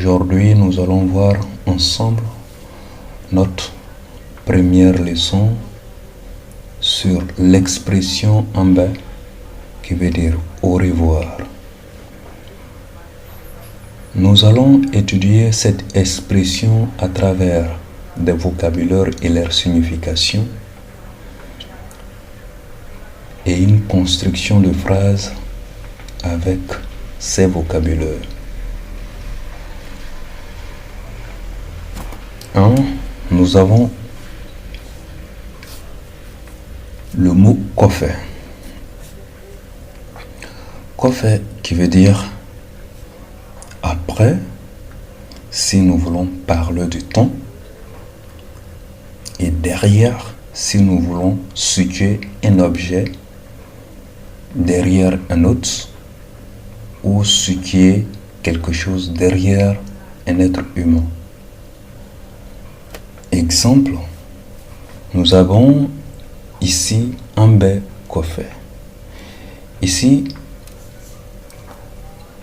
Aujourd'hui, nous allons voir ensemble notre première leçon sur l'expression ambe qui veut dire au revoir. Nous allons étudier cette expression à travers des vocabulaires et leur signification et une construction de phrases avec ces vocabulaires. 1. Nous avons le mot kofe. Kofe qui veut dire après, si nous voulons parler du temps, et derrière, si nous voulons situer un objet derrière un autre, ou situer quelque chose derrière un être humain. Exemple, nous avons ici ambe kofe. Ici,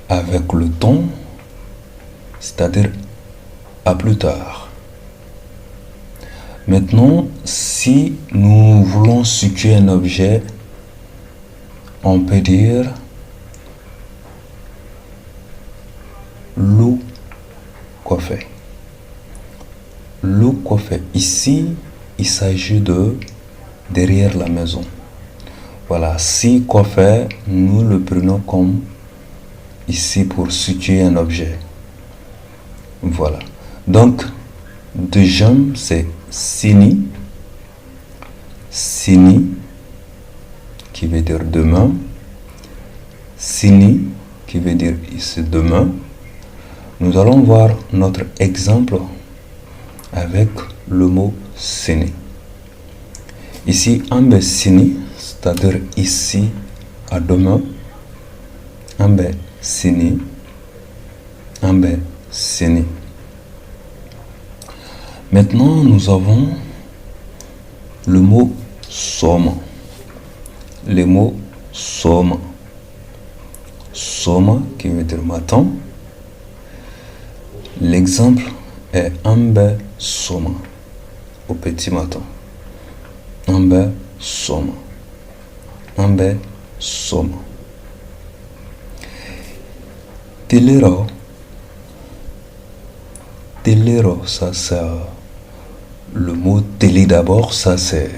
avec le temps, c'est-à-dire à plus tard. Maintenant, si nous voulons situer un objet, on peut dire lu kofe. Lu kofe. Ici, il s'agit de derrière la maison. Voilà, si kofe, nous le prenons comme ici pour situer un objet. Voilà. Donc, deuxième, c'est sini. Sini, qui veut dire demain. Sini, qui veut dire ici demain. Nous allons voir notre exemple avec le mot sini. Ici, ambe sini, c'est-à-dire ici à demain. Ambe sini. Ambe sini. Maintenant, nous avons le mot soma. Le mot soma. Soma qui veut dire matin. L'exemple est ambe soma au petit matin. Ambe soma. Ambe soma. Telero. Telero, ça c'est le mot télé d'abord, ça c'est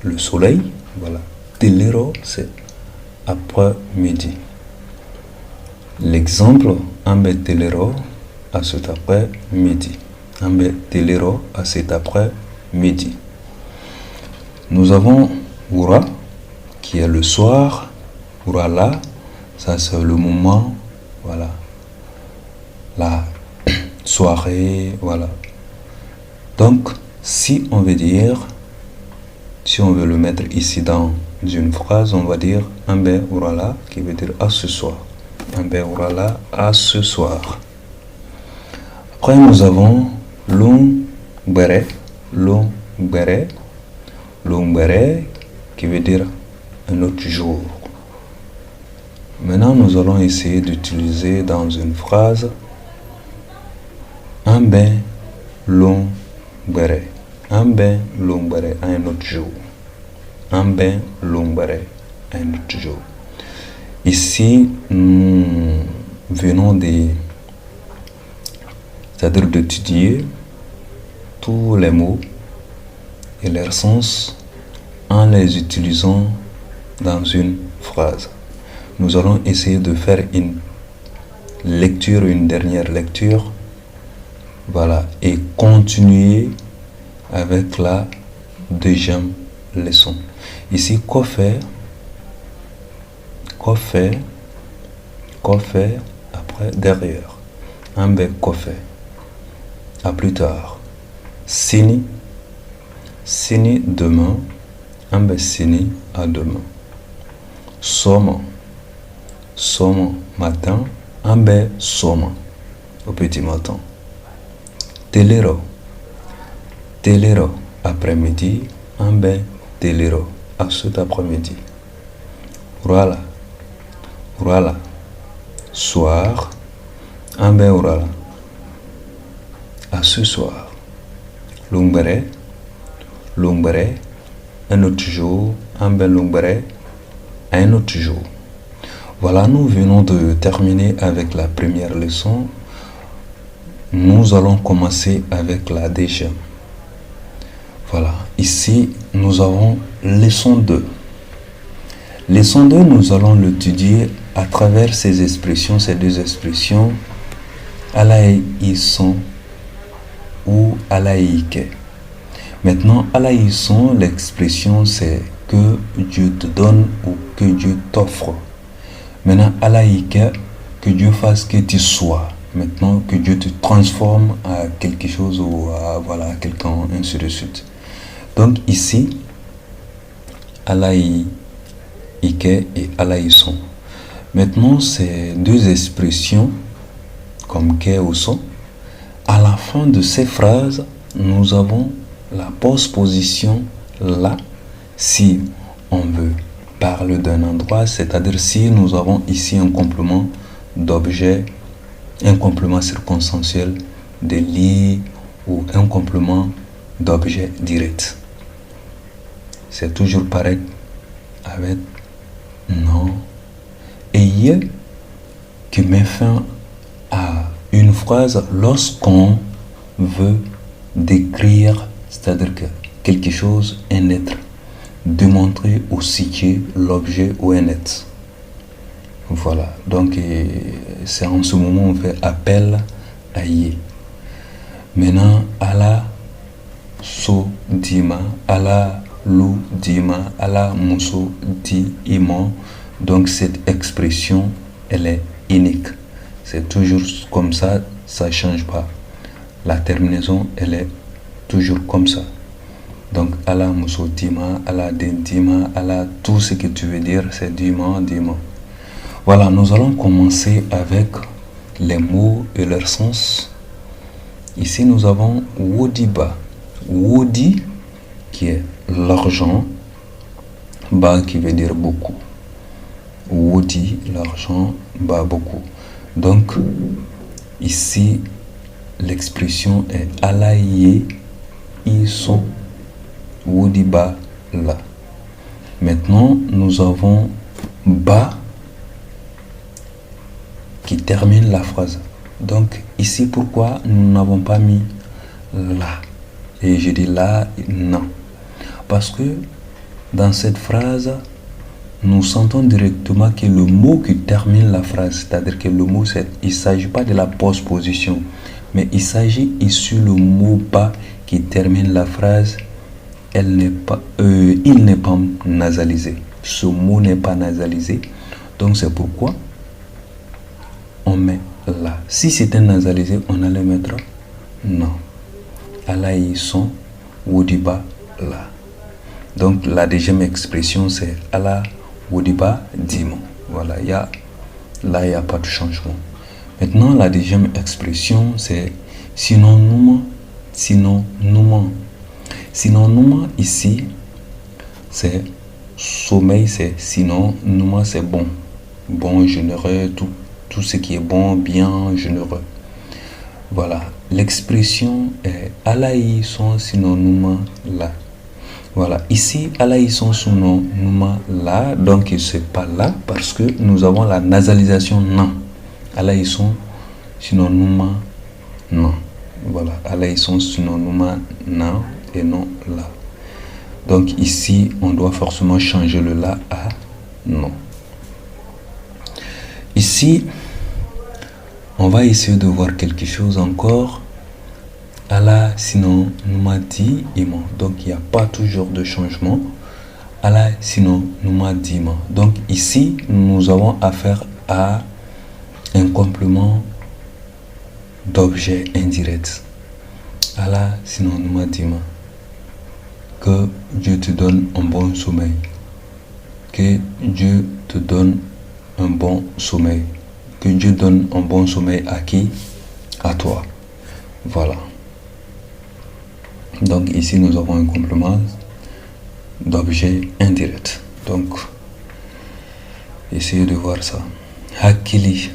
le soleil. Voilà. Telero, c'est après-midi. L'exemple, ambe telero à cet après-midi. Ambe telero à cet après-midi. Nous avons ura, qui est le soir. Urala, ça c'est le moment, voilà. La soirée, voilà. Donc, si on veut dire, si on veut le mettre ici dans une phrase, on va dire ambe urala, qui veut dire à ce soir. Ambe urala à ce soir. Après, nous avons lungbere. Lungbere. Lungbere, qui veut dire un autre jour. Maintenant, nous allons essayer d'utiliser dans une phrase ambe lungbere. Ambe lungbere à un autre jour. Ambe lungbere à un autre jour. Ici, nous venons c'est-à-dire d'étudier tous les mots et leur sens en les utilisant dans une phrase. Nous allons essayer de faire une lecture, une dernière lecture. Voilà, et continuer avec la deuxième leçon. Ici, kofe, après, derrière. Ambe kofe, à plus tard. Sini, sini, demain. Ambe sini, à demain. Soma, soma, matin. Ambe soma, au petit matin. Telero, telero, après-midi. Ambe telero, à cet après-midi. Voilà, soir. Ambe urala. À ce soir. Lungbere. Lungbere. Un autre jour. Ambe lungbere. Un autre jour. Voilà, nous venons de terminer avec la première leçon. Nous allons commencer avec la deuxième. Voilà, ici nous avons leçon 2. Leçon 2, nous allons l'étudier à travers ces expressions, ces deux expressions, alaï son ou alaïke. Maintenant, alaï son, l'expression c'est que Dieu te donne ou que Dieu t'offre. Maintenant, alaïke, que Dieu fasse que tu sois. Maintenant, que Dieu te transforme à quelque chose ou à voilà, quelqu'un, ainsi de suite. Donc ici, alaïke et alaïson. Maintenant, ces deux expressions, comme ke ou son, à la fin de ces phrases, nous avons la postposition là, si on veut parler d'un endroit, c'est-à-dire si nous avons ici un complément d'objet, un complément circonstanciel de li ou un complément d'objet direct. C'est toujours pareil avec non et ye qui met fin à une phrase lorsqu'on veut décrire, c'est-à-dire que quelque chose, un être, démontrer ou situer l'objet ou un être. Voilà, donc c'est en ce moment on fait appel à ye. Maintenant, ala so dima, ala lou dima, ala muso di imo. Donc cette expression, elle est unique. C'est toujours comme ça, ça ne change pas. La terminaison, elle est toujours comme ça. Donc, ala muso dima, ala dima, ala tout ce que tu veux dire, c'est dima, dima. Voilà, nous allons commencer avec les mots et leur sens. Ici, nous avons wodiba. Wodi, qui est l'argent. Ba, qui veut dire beaucoup. Wodi, l'argent, ba, beaucoup. Donc, ici, l'expression est alaye, ils sont. Wodiba là. Maintenant, nous avons ba qui termine la phrase. Donc, ici, pourquoi nous n'avons pas mis là? Et je dis là, non. Parce que dans cette phrase, nous sentons directement que le mot qui termine la phrase, c'est-à-dire que le mot, il ne s'agit pas de la postposition, mais il s'agit ici le mot pas qui termine la phrase. Il n'est pas nasalisé. Ce mot n'est pas nasalisé. Donc c'est pourquoi on met là. Si c'était nasalisé, on allait mettre non. Alaïson, wodiba là. Donc la deuxième expression c'est ala wodiba dimon. Voilà, là il n'y a pas de changement. Maintenant la deuxième expression c'est synonyme. Synonyme ici, c'est sommeil, c'est sinon, nous c'est bon. Bon, généreux, tout ce qui est bon, bien, généreux. Voilà, l'expression est alaï son synonyme là. Voilà, ici, alaï son synonyme là, donc c'est pas là parce que nous avons la nasalisation non. Alaï son synonyme non. Voilà, alaï son synonyme non. Et non là. Donc ici, on doit forcément changer le là à non. Ici, on va essayer de voir quelque chose encore. Ala, sinon, nous m'a dit, iman. Donc il n'y a pas toujours de changement. Ala, sinon, nous m'a dit, iman. Donc ici, nous avons affaire à un complément d'objet indirect. Ala, sinon, nous m'a dit, iman. Que Dieu te donne un bon sommeil. Que Dieu te donne un bon sommeil. Que Dieu donne un bon sommeil à qui? À toi. Voilà. Donc ici nous avons un complément d'objet indirect. Donc essayez de voir ça. Hakili.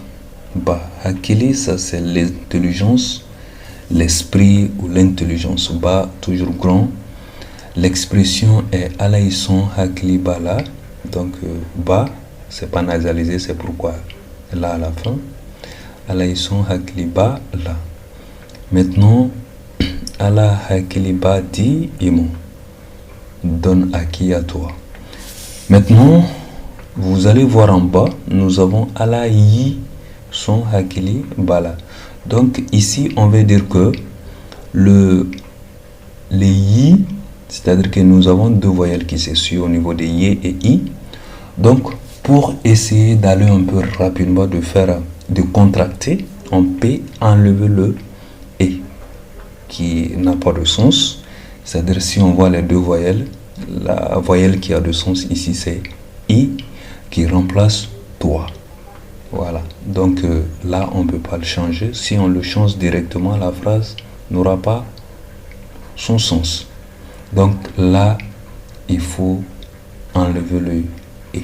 Ba. Hakili, ça c'est l'intelligence, l'esprit ou l'intelligence. Ba, toujours grand. L'expression est alaïson hakili bala. Donc, ba, c'est pas nasalisé, c'est pourquoi là à la fin. Alaïson hakili ba la. Maintenant, ala hakili ba di imo. Donne à qui à toi. Maintenant, vous allez voir en bas, nous avons ala yi son hakili bala. Donc ici, on veut dire que les yi, c'est-à-dire que nous avons deux voyelles qui se suivent au niveau de y et i. Donc, pour essayer d'aller un peu rapidement, de contracter, on peut enlever le e qui n'a pas de sens. C'est-à-dire si on voit les deux voyelles, la voyelle qui a de sens ici c'est i qui remplace toi. Voilà. Donc là on ne peut pas le changer. Si on le change directement, la phrase n'aura pas son sens. Donc là il faut enlever le i.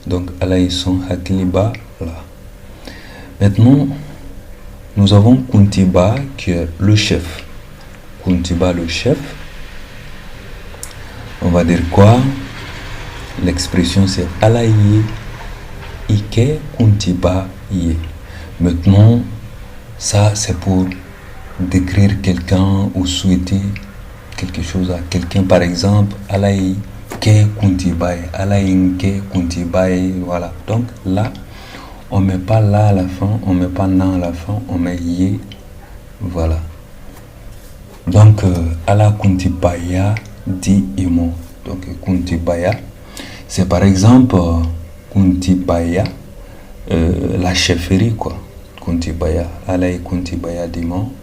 Donc alaïson hakliba là. Maintenant nous avons Kuntiba qui est le chef. Kuntiba le chef. On va dire quoi? L'expression c'est alaye ike kuntiba ye. Maintenant, ça c'est pour décrire quelqu'un ou souhaiter quelque chose à quelqu'un. Par exemple, alaye ke kuntiba ye, alaye ke kuntiba ye. Voilà. Donc là, on met pas là à la fin, on met pas na à la fin, on met ye. Voilà. Donc, ala kuntibaya di imo. Donc, kuntibaya, c'est par exemple kuntibaya, la chefferie, quoi. Kuntibaya, ala kuntibaya dimo,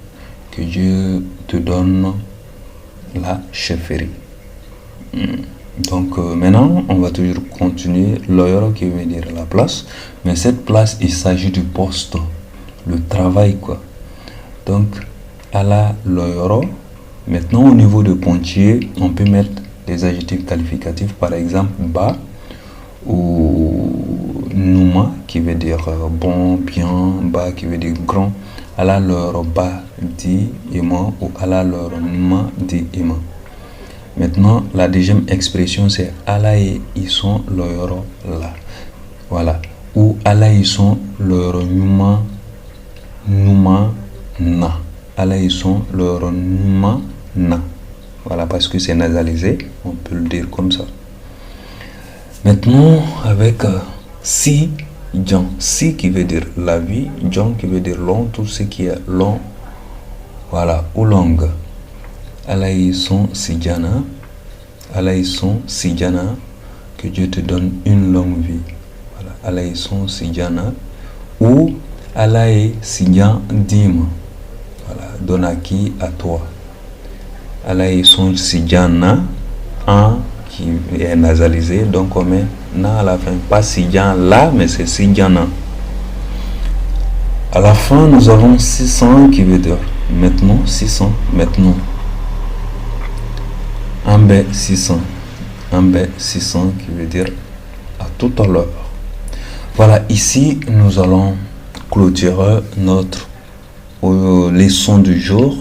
que Dieu te donne la chefferie. Donc, maintenant, on va toujours continuer l'oyoro qui veut dire la place. Mais cette place, il s'agit du poste, le travail, quoi. Donc, ala l'oyoro. Maintenant, au niveau de pontier, on peut mettre des adjectifs qualificatifs, par exemple ba ou numa qui veut dire bon, bien, ba qui veut dire grand, ala l'oyoro ba di ima ou ala l'oyoro numa di ima. Maintenant, la deuxième expression c'est ala et ils sont l'oyoro là. Voilà. Ou ala ils sont l'oyoro numa na. Ala ils sont l'oyoro numa na. Voilà, parce que c'est nasalisé, on peut le dire comme ça. Maintenant, avec si, jan, si qui veut dire la vie, jan qui veut dire long, tout ce qui est long, voilà, ou longue. Alaïson Sijana, Alaïson Sijana, que Dieu te donne une longue vie. Voilà, Alaïson Sijana, ou Alaï Sijan Dim, voilà, donne à qui? À toi. Alaïson Sijana, un qui est nasalisé, donc on met na à la fin, pas Sijan là, mais c'est Sijana. À la fin, nous avons 600 qui veut dire maintenant, 600, maintenant. Ambe 600, Ambe 600 qui veut dire à tout à l'heure. Voilà, ici nous allons clôturer notre leçon du jour.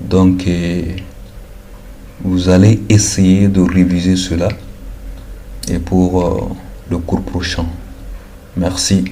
Donc vous allez essayer de réviser cela et pour le cours prochain. Merci.